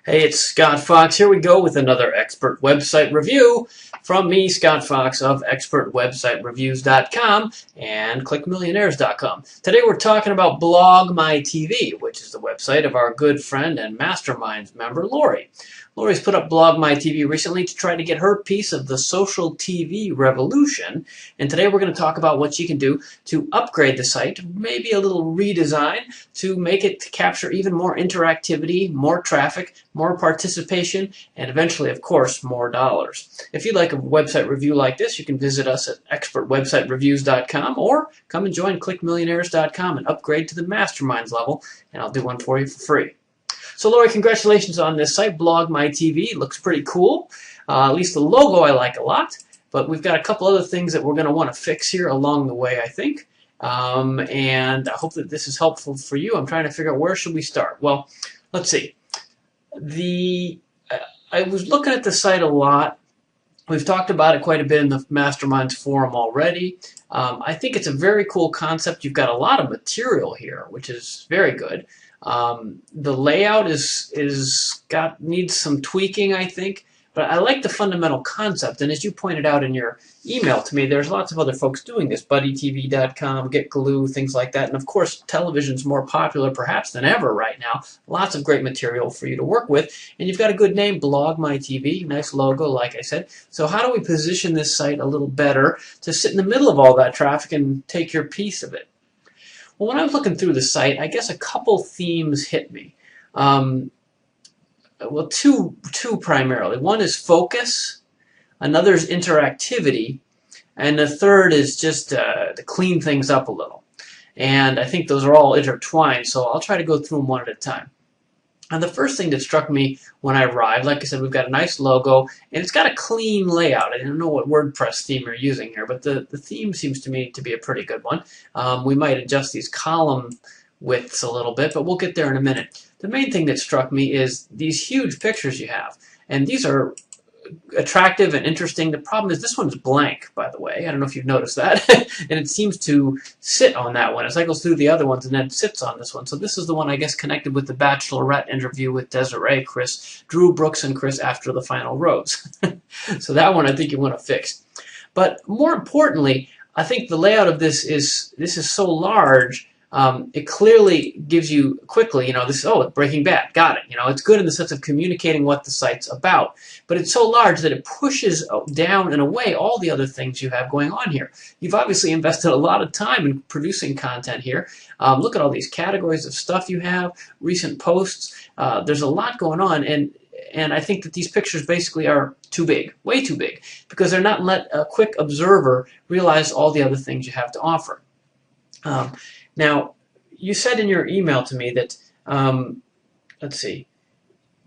Hey, it's Scott Fox. Here we go with another expert website review from me, Scott Fox of expertwebsitereviews.com and clickmillionaires.com. Today we're talking about BlogMyTV, which is the website of our good friend and MasterMinds member, Lori. Lori's put up BlogMyTV recently to try to get her piece of the social TV revolution, and today we're going to talk about what she can do to upgrade the site, maybe a little redesign to make it capture even more interactivity, more traffic, more participation, and eventually, of course, more dollars. If you'd like a website review like this, you can visit us at expertwebsitereviews.com or come and join clickmillionaires.com and upgrade to the MasterMinds level, and I'll do one for you for free. So, Lori, congratulations on this site, BlogMyTV. It looks pretty cool. At least the logo I like a lot, but we've got a couple other things that we're going to want to fix here along the way, I think. And I hope that this is helpful for you. I'm trying to figure out where should we start. Well, let's see. I was looking at the site a lot. We've talked about it quite a bit in the Masterminds forum already. I think it's a very cool concept. You've got a lot of material here, which is very good. The layout needs some tweaking, I think, but I like the fundamental concept. And as you pointed out in your email to me, there's lots of other folks doing this, BuddyTV.com, GetGlue, things like that. And of course, television's more popular perhaps than ever right now. Lots of great material for you to work with. And you've got a good name, BlogMyTV, nice logo, like I said. So how do we position this site a little better to sit in the middle of all that traffic and take your piece of it? Well, when I was looking through the site, I guess a couple themes hit me. Well, two primarily. One is focus, another is interactivity, and the third is just to clean things up a little. And I think those are all intertwined, so I'll try to go through them one at a time. And the first thing that struck me when I arrived, like I said, we've got a nice logo, and it's got a clean layout. I don't know what WordPress theme you're using here, but the theme seems to me to be a pretty good one. We might adjust these column widths a little bit, but we'll get there in a minute. The main thing that struck me is these huge pictures you have, and these are attractive and interesting. The problem is this one's blank, by the way. I don't know if you've noticed that. And it seems to sit on that one. It cycles through the other ones and then sits on this one. So this is the one, I guess, connected with the Bachelorette interview with Desiree, Drew Brooks and Chris after the final rose. So that one I think you want to fix. But more importantly, I think the layout of this is so large. It clearly gives you quickly, Breaking Bad, got it. It's good in the sense of communicating what the site's about, but it's so large that it pushes down and away all the other things you have going on here. You've obviously invested a lot of time in producing content here. Look at all these categories of stuff you have, recent posts. There's a lot going on, and I think that these pictures basically are too big, way too big, because they're not let a quick observer realize all the other things you have to offer. Now, you said in your email to me that, let's see,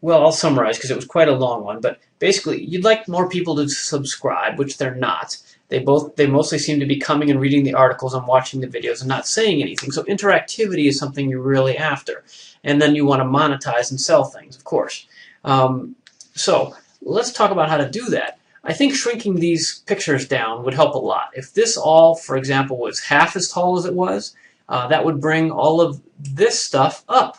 well, I'll summarize because it was quite a long one, but basically you'd like more people to subscribe, which they're not. They mostly seem to be coming and reading the articles and watching the videos and not saying anything. So interactivity is something you're really after. And then you want to monetize and sell things, of course. So let's talk about how to do that. I think shrinking these pictures down would help a lot. If this all, for example, was half as tall as it was, that would bring all of this stuff up,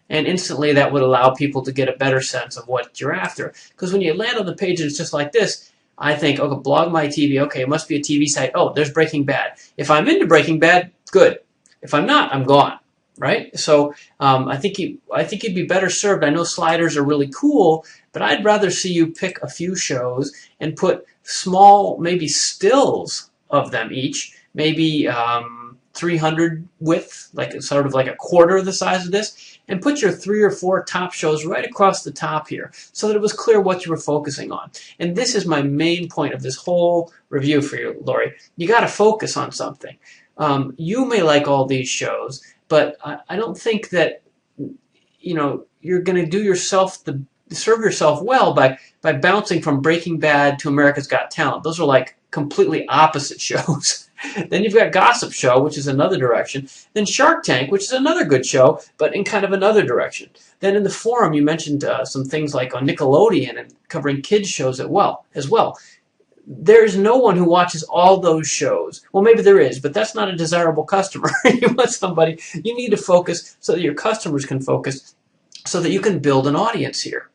and instantly that would allow people to get a better sense of what you're after. Because when you land on the page and it's just like this, I think, okay, BlogMyTV, okay, it must be a TV site. Oh, there's Breaking Bad. If I'm into Breaking Bad, good. If I'm not, I'm gone, right? So I think you'd be better served. I know sliders are really cool, but I'd rather see you pick a few shows and put small, maybe stills of them each, maybe 300 width, sort of like a quarter of the size of this, and put your 3 or 4 top shows right across the top here so that it was clear what you were focusing on. And this is my main point of this whole review for you, Lori. You got to focus on something. You may like all these shows, but I don't think that you're going to serve yourself well by bouncing from Breaking Bad to America's Got Talent. Those are like completely opposite shows. Then you've got Gossip Show, which is another direction. Then Shark Tank, which is another good show, but in kind of another direction. Then in the forum, you mentioned some things like on Nickelodeon and covering kids shows as well. There's no one who watches all those shows. Well, maybe there is, but that's not a desirable customer. You want somebody, you need to focus so that your customers can focus so that you can build an audience here.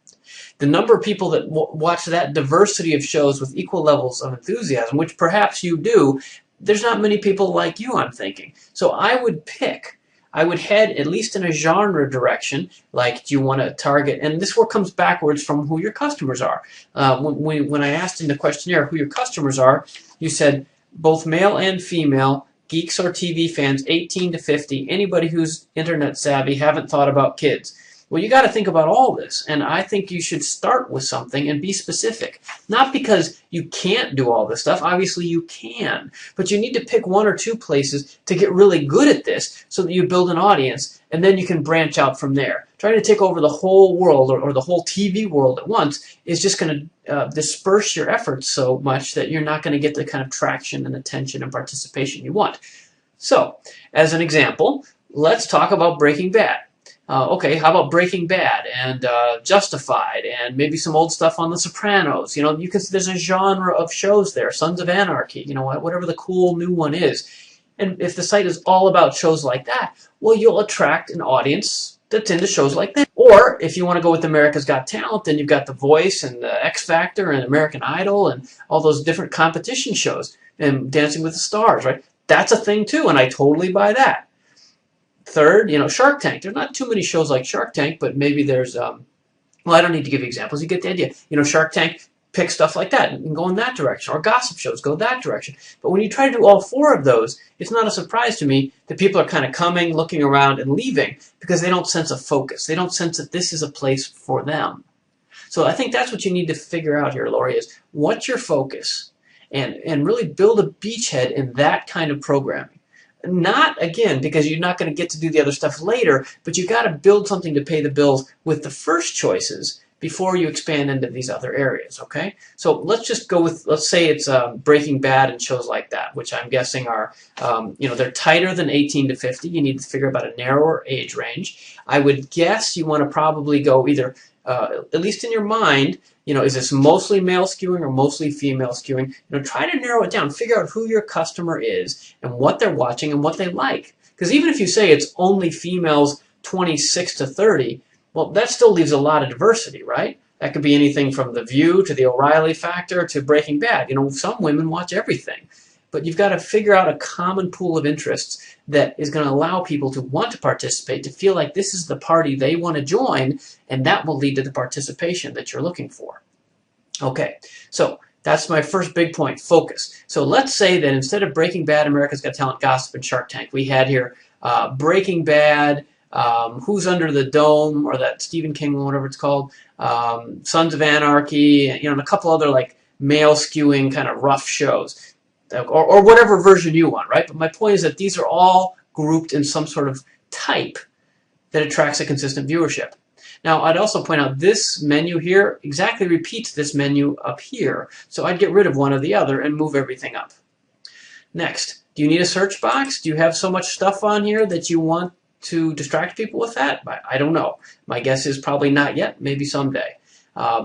The number of people that watch that diversity of shows with equal levels of enthusiasm, which perhaps you do, there's not many people like you, I'm thinking. So I would head at least in a genre direction, like do you want to target, and this work comes backwards from who your customers are. When I asked in the questionnaire who your customers are, you said both male and female, geeks or TV fans, 18 to 50, anybody who's internet savvy, haven't thought about kids. Well, you got to think about all this, and I think you should start with something and be specific. Not because you can't do all this stuff, obviously you can, but you need to pick one or two places to get really good at this so that you build an audience, and then you can branch out from there. Trying to take over the whole world or the whole TV world at once is just going to disperse your efforts so much that you're not going to get the kind of traction and attention and participation you want. So, as an example, let's talk about Breaking Bad. Okay, how about Breaking Bad and Justified and maybe some old stuff on The Sopranos? You know, there's a genre of shows there, Sons of Anarchy, you know, whatever the cool new one is. And if the site is all about shows like that, well, you'll attract an audience that's into shows like that. Or if you want to go with America's Got Talent, then you've got The Voice and the X Factor and American Idol and all those different competition shows and Dancing with the Stars, right? That's a thing too, and I totally buy that. Third, you know, Shark Tank. There's not too many shows like Shark Tank, but maybe there's, well, I don't need to give you examples. You get the idea. You know, Shark Tank, pick stuff like that and go in that direction. Or gossip shows, go that direction. But when you try to do all four of those, it's not a surprise to me that people are kind of coming, looking around, and leaving because they don't sense a focus. They don't sense that this is a place for them. So I think that's what you need to figure out here, Lori, is what's your focus? And really build a beachhead in that kind of programming. Not, again, because you're not going to get to do the other stuff later, but you got to build something to pay the bills with the first choices before you expand into these other areas, okay? So let's just go with, let's say it's Breaking Bad and shows like that, which I'm guessing are, you know, they're tighter than 18 to 50. You need to figure out a narrower age range. I would guess you want to probably go either, at least in your mind, you know, is this mostly male skewing or mostly female skewing? You know, try to narrow it down. Figure out who your customer is and what they're watching and what they like. Because even if you say it's only females 26 to 30, well, that still leaves a lot of diversity, right? That could be anything from The View to The O'Reilly Factor to Breaking Bad. You know, some women watch everything. But you've got to figure out a common pool of interests that is going to allow people to want to participate, to feel like this is the party they want to join, and that will lead to the participation that you're looking for. Okay, so that's my first big point, focus. So let's say that instead of Breaking Bad, America's Got Talent, Gossip, and Shark Tank, we had here Breaking Bad, Who's Under the Dome, or that Stephen King one, whatever it's called, Sons of Anarchy, you know, and a couple other like male skewing kind of rough shows. Or whatever version you want, right? But my point is that these are all grouped in some sort of type that attracts a consistent viewership. Now, I'd also point out this menu here exactly repeats this menu up here. So I'd get rid of one or the other and move everything up. Next, do you need a search box? Do you have so much stuff on here that you want to distract people with that? I don't know. My guess is probably not yet, maybe someday.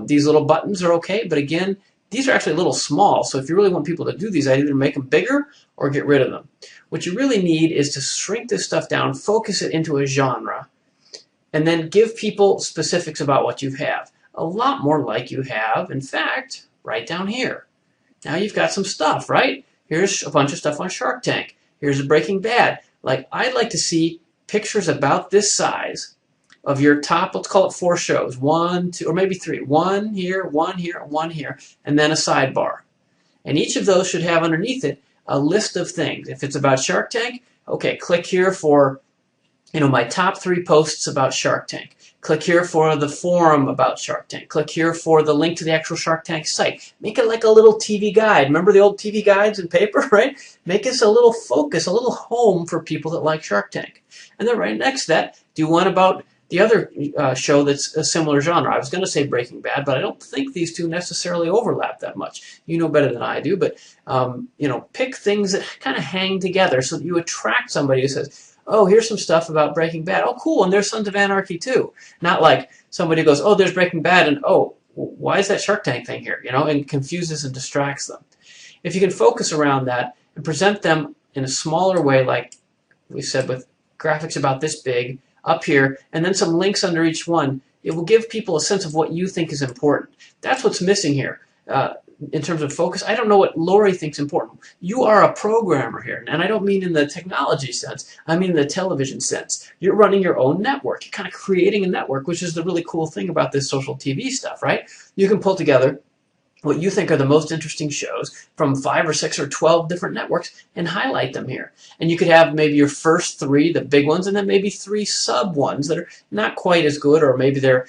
These little buttons are okay, but again, these are actually a little small, so if you really want people to do these, I'd either make them bigger or get rid of them. What you really need is to shrink this stuff down, focus it into a genre, and then give people specifics about what you have. A lot more like you have, in fact, right down here. Now you've got some stuff, right? Here's a bunch of stuff on Shark Tank. Here's a Breaking Bad. Like, I'd like to see pictures about this size of your top, let's call it 4 shows, 1, 2, or maybe 3. 1 here, 1 here, 1 here, and then a sidebar. And each of those should have underneath it a list of things. If it's about Shark Tank, okay, click here for, you know, my top 3 posts about Shark Tank. Click here for the forum about Shark Tank. Click here for the link to the actual Shark Tank site. Make it like a little TV guide. Remember the old TV guides in paper, right? Make this a little focus, a little home for people that like Shark Tank. And then right next to that, do one about the other show that's a similar genre. I was going to say Breaking Bad, but I don't think these two necessarily overlap that much. You know better than I do, but you know, pick things that kind of hang together so that you attract somebody who says, oh, here's some stuff about Breaking Bad. Oh, cool, and there's Sons of Anarchy too. Not like somebody goes, oh, there's Breaking Bad, and oh, why is that Shark Tank thing here? You know, and confuses and distracts them. If you can focus around that and present them in a smaller way, like we said with graphics about this big, up here, and then some links under each one, It will give people a sense of what you think is important. That's what's missing here. In terms of focus, I don't know what Lori thinks important. You are a programmer here, and I don't mean in the technology sense. I mean in the television sense. You're running your own network. You're kind of creating a network, which is the really cool thing about this social TV stuff, right? You can pull together what you think are the most interesting shows from 5 or 6 or 12 different networks and highlight them here. And you could have maybe your first 3, the big ones, and then maybe 3 sub ones that are not quite as good, or maybe their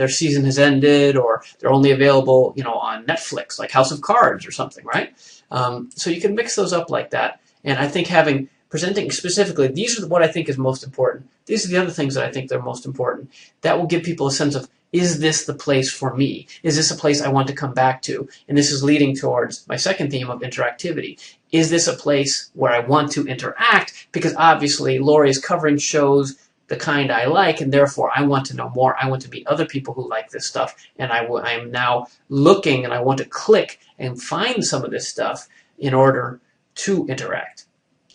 season has ended, or they're only available, you know, on Netflix, like House of Cards or something, right? So you can mix those up like that. And I think presenting specifically, these are what I think is most important. These are the other things that I think they're most important. That will give people a sense of, is this the place for me? Is this a place I want to come back to? And this is leading towards my second theme of interactivity. Is this a place where I want to interact? Because obviously Lori is covering shows the kind I like, and therefore I want to know more. I want to meet other people who like this stuff, and I am now looking, and I want to click and find some of this stuff in order to interact.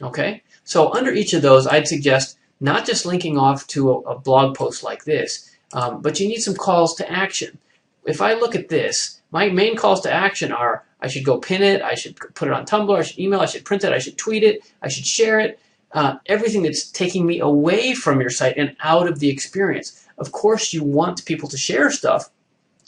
Okay? So under each of those, I'd suggest not just linking off to a blog post like this, but you need some calls to action. If I look at this, my main calls to action are, I should go pin it, I should put it on Tumblr, I should email, I should print it, I should tweet it, I should share it. Everything that's taking me away from your site and out of the experience. Of course, you want people to share stuff,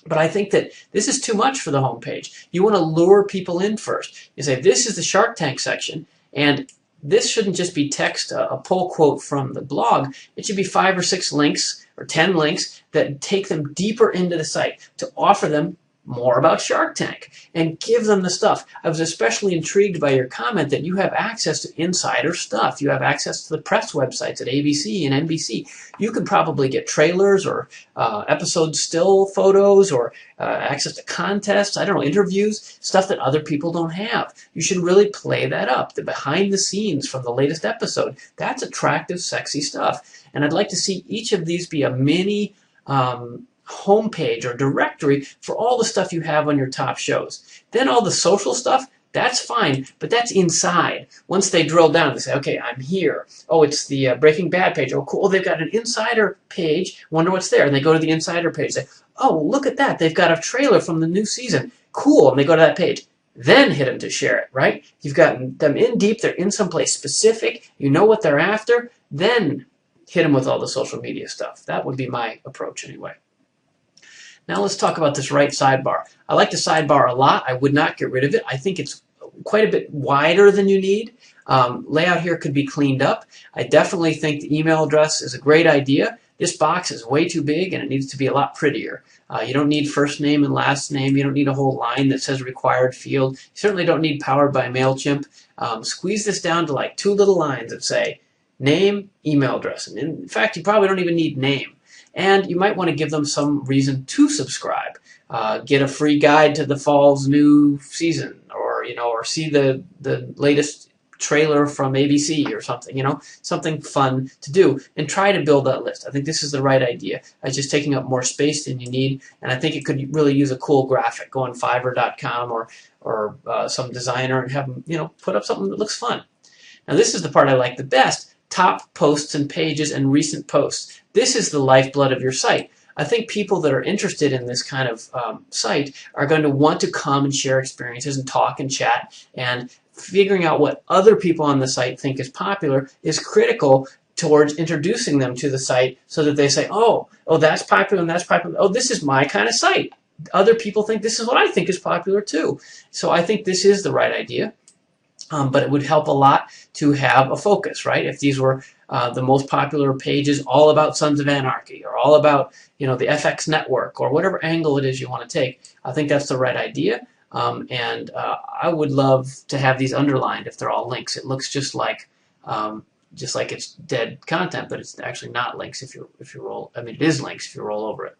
but I think that this is too much for the homepage. You want to lure people in first. You say, this is the Shark Tank section, and this shouldn't just be text, a pull quote from the blog. It should be 5 or 6 links or 10 links that take them deeper into the site to offer them more about Shark Tank and give them the stuff. I was especially intrigued by your comment that you have access to insider stuff. You have access to the press websites at ABC and NBC. You can probably get trailers or episode still photos or access to contests, I don't know, interviews, stuff that other people don't have. You should really play that up, the behind the scenes from the latest episode. That's attractive, sexy stuff. And I'd like to see each of these be a mini homepage or directory for all the stuff you have on your top shows. Then all the social stuff, that's fine, but that's inside. Once they drill down, they say, okay, I'm here. Oh, it's the Breaking Bad page. Oh, cool. Oh, they've got an insider page. Wonder what's there. And they go to the insider page. They say, oh, look at that. They've got a trailer from the new season. Cool. And they go to that page. Then hit them to share it, right? You've got them in deep. They're in someplace specific. You know what they're after. Then hit them with all the social media stuff. That would be my approach anyway. Now let's talk about this right sidebar. I like the sidebar a lot. I would not get rid of it. I think it's quite a bit wider than you need. Layout here could be cleaned up. I definitely think the email address is a great idea. This box is way too big and it needs to be a lot prettier. You don't need first name and last name. You don't need a whole line that says required field. You certainly don't need powered by MailChimp. Squeeze this down to like 2 little lines that say name, email address. And in fact, you probably don't even need name. And you might want to give them some reason to subscribe. Get a free guide to the fall's new season, or or see the latest trailer from ABC or something. Something fun to do, and try to build that list. I think this is the right idea. It's just taking up more space than you need, and I think it could really use a cool graphic. Go on Fiverr.com or some designer and have them put up something that looks fun. Now this is the part I like the best. Top posts and pages and recent posts. This is the lifeblood of your site. I think people that are interested in this kind of site are going to want to come and share experiences and talk and chat, and figuring out what other people on the site think is popular is critical towards introducing them to the site, so that they say, oh, that's popular and that's popular. Oh, this is my kind of site. Other people think this is what I think is popular too. So I think this is the right idea. But it would help a lot to have a focus, right? If these were the most popular pages all about Sons of Anarchy, or all about the FX network, or whatever angle it is you want to take, I think that's the right idea. And I would love to have these underlined if they're all links. It looks just like it's dead content, but it's actually not links if you roll. I mean, it is links if you roll over it.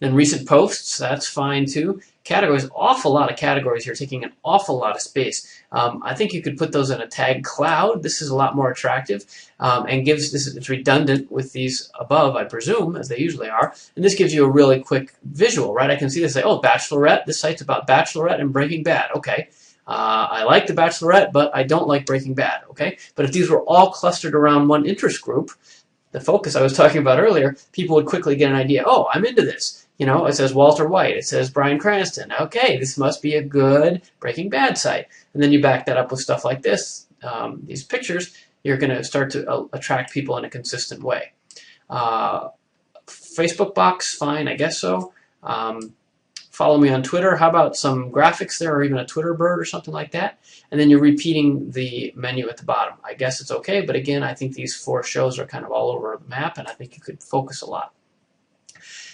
Then recent posts, that's fine too. Categories, awful lot of categories here, taking an awful lot of space. I think you could put those in a tag cloud. This is a lot more attractive, and it's redundant with these above, I presume, as they usually are. And this gives you a really quick visual, right? I can see this, say, oh, Bachelorette. This site's about Bachelorette and Breaking Bad. Okay. I like The Bachelorette, but I don't like Breaking Bad. Okay. But if these were all clustered around one interest group, the focus I was talking about earlier, people would quickly get an idea. Oh, I'm into this. You know, it says Walter White. It says Bryan Cranston. Okay, this must be a good Breaking Bad site. And then you back that up with stuff like this, these pictures. You're going to start to attract people in a consistent way. Facebook box, fine, I guess so. Follow me on Twitter. How about some graphics there, or even a Twitter bird or something like that? And then you're repeating the menu at the bottom. I guess it's okay, but again, I think these 4 shows are kind of all over the map, and I think you could focus a lot.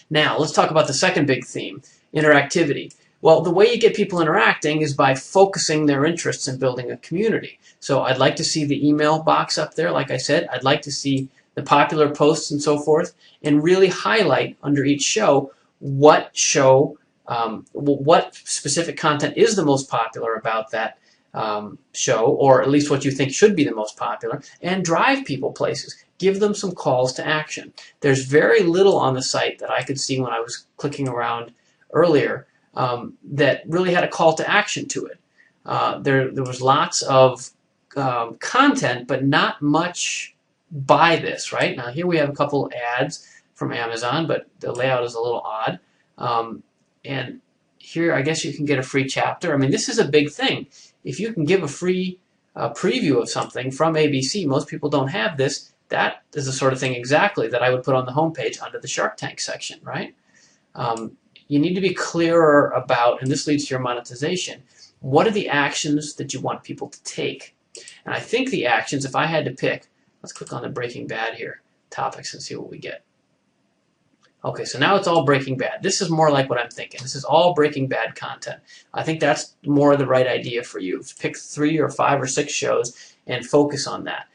Now, let's talk about the second big theme, interactivity. Well, the way you get people interacting is by focusing their interests in building a community. So I'd like to see the email box up there, like I said. I'd like to see the popular posts and so forth, and really highlight under each show what specific content is the most popular about that show, or at least what you think should be the most popular, and drive people places. Give them some calls to action. There's very little on the site that I could see when I was clicking around earlier that really had a call to action to it. There was lots of content, but not much buy this, right? Now here we have a couple ads from Amazon, but the layout is a little odd. And here I guess you can get a free chapter. I mean, this is a big thing. If you can give a free preview of something from ABC, most people don't have this. That is the sort of thing exactly that I would put on the homepage under the Shark Tank section, right? You need to be clearer about, and this leads to your monetization, what are the actions that you want people to take? And I think the actions, if I had to pick, let's click on the Breaking Bad here, topics, and see what we get. Okay, so now it's all Breaking Bad. This is more like what I'm thinking. This is all Breaking Bad content. I think that's more the right idea for you. Pick 3 or 5 or 6 shows and focus on that.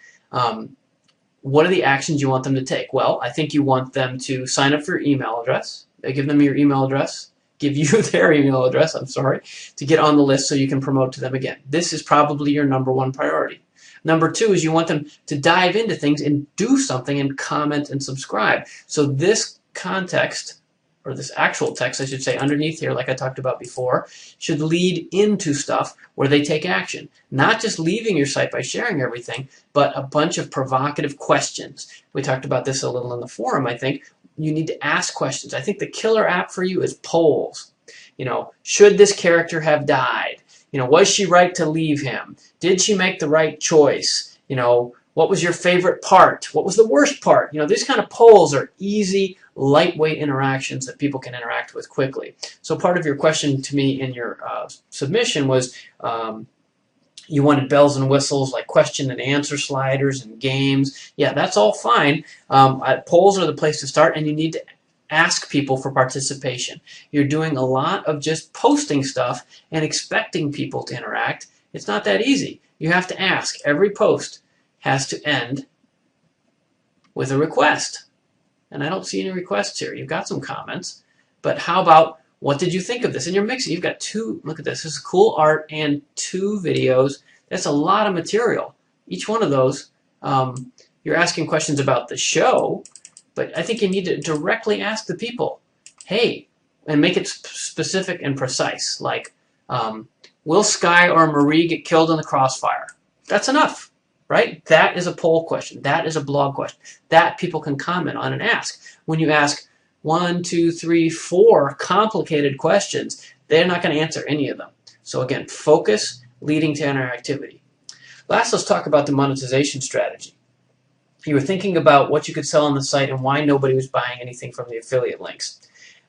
What are the actions you want them to take? Well, I think you want them to sign up for your email address. Give them your email address. Give you their email address, I'm sorry, to get on the list so you can promote to them again. This is probably your #1 priority. Number 2 is you want them to dive into things and do something and comment and subscribe. So this context, or this actual text, I should say, underneath here, like I talked about before, should lead into stuff where they take action. Not just leaving your site by sharing everything, but a bunch of provocative questions. We talked about this a little in the forum, I think. You need to ask questions. I think the killer app for you is polls. You know, should this character have died? You know, was she right to leave him? Did she make the right choice? You know, what was your favorite part? What was the worst part? You know, these kind of polls are easy, lightweight interactions that people can interact with quickly. So part of your question to me in your submission was you wanted bells and whistles like question and answer sliders and games. Yeah, that's all fine. Polls are the place to start, and you need to ask people for participation. You're doing a lot of just posting stuff and expecting people to interact. It's not that easy. You have to ask. Every post has to end with a request. And I don't see any requests here. You've got some comments, but how about, what did you think of this? And you're mixing. You've got 2, look at this. This is cool art and 2 videos. That's a lot of material. Each one of those, you're asking questions about the show, but I think you need to directly ask the people, hey, and make it specific and precise, like, will Sky or Marie get killed in the crossfire? That's enough, right? That is a poll question. That is a blog question. That people can comment on and ask. When you ask 1, 2, 3, 4 complicated questions, they're not going to answer any of them. So again, focus leading to interactivity. Last, let's talk about the monetization strategy. You were thinking about what you could sell on the site and why nobody was buying anything from the affiliate links.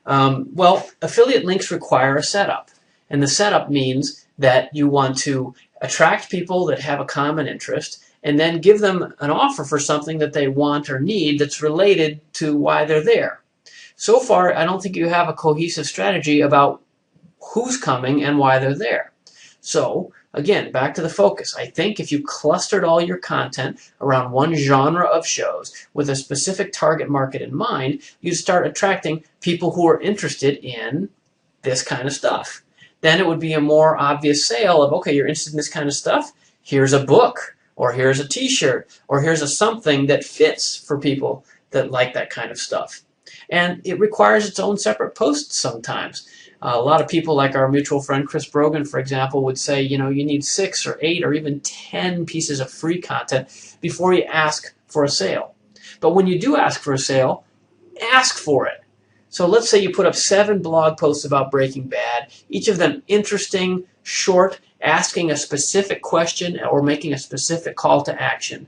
Well, affiliate links require a setup. And the setup means that you want to attract people that have a common interest and then give them an offer for something that they want or need that's related to why they're there. So far, I don't think you have a cohesive strategy about who's coming and why they're there. So, again, back to the focus. I think if you clustered all your content around one genre of shows with a specific target market in mind, you'd start attracting people who are interested in this kind of stuff. Then it would be a more obvious sale of, okay, you're interested in this kind of stuff? Here's a book, or here's a t-shirt, or here's a something that fits for people that like that kind of stuff. And it requires its own separate posts sometimes. A lot of people, like our mutual friend Chris Brogan, for example, would say, you know, you need 6 or 8 or even 10 pieces of free content before you ask for a sale. But when you do ask for a sale, ask for it. So let's say you put up 7 blog posts about Breaking Bad, each of them interesting, short, asking a specific question or making a specific call to action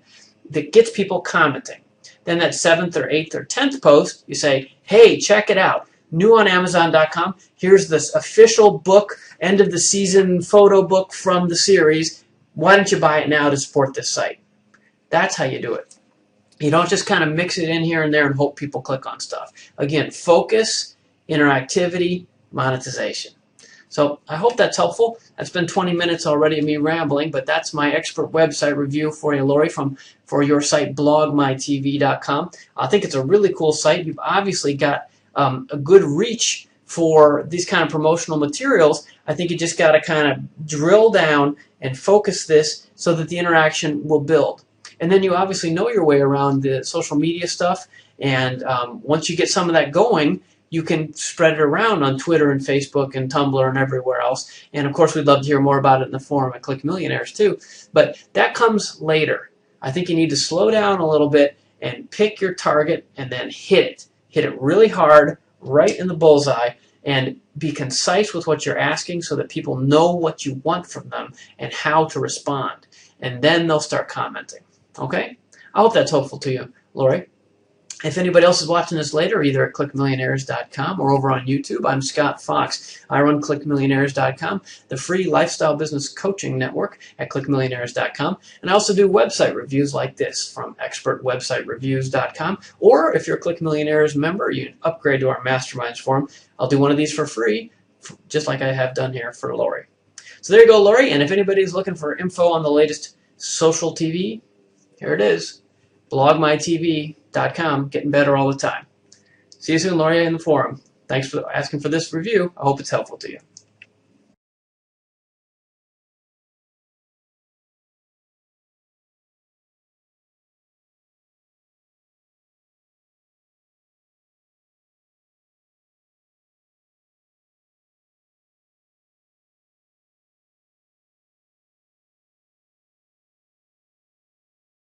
that gets people commenting. Then that 7th or 8th or 10th post, you say, hey, check it out. New on Amazon.com. Here's this official book, end of the season photo book from the series. Why don't you buy it now to support this site? That's how you do it. You don't just kind of mix it in here and there and hope people click on stuff. Again, focus, interactivity, monetization. So I hope that's helpful. That's been 20 minutes already of me rambling, but that's my expert website review for you, Lori, for your site, BlogMyTV.com. I think it's a really cool site. You've obviously got a good reach for these kind of promotional materials. I think you just got to kind of drill down and focus this so that the interaction will build. And then you obviously know your way around the social media stuff, and once you get some of that going, you can spread it around on Twitter and Facebook and Tumblr and everywhere else. And of course, we'd love to hear more about it in the forum at Click Millionaires too. But that comes later. I think you need to slow down a little bit and pick your target and then hit it. Hit it really hard, right in the bullseye, and be concise with what you're asking so that people know what you want from them and how to respond. And then they'll start commenting. Okay? I hope that's helpful to you, Lori. If anybody else is watching this later, either at clickmillionaires.com or over on YouTube, I'm Scott Fox. I run clickmillionaires.com, the free lifestyle business coaching network at clickmillionaires.com. And I also do website reviews like this from expertwebsitereviews.com. Or if you're a Click Millionaires member, you upgrade to our MasterMinds forum. I'll do one of these for free, just like I have done here for Lori. So there you go, Lori. And if anybody's looking for info on the latest social TV, here it is. BlogMyTV.com, getting better all the time. See you soon, Lori, in the forum. Thanks for asking for this review. I hope it's helpful to you.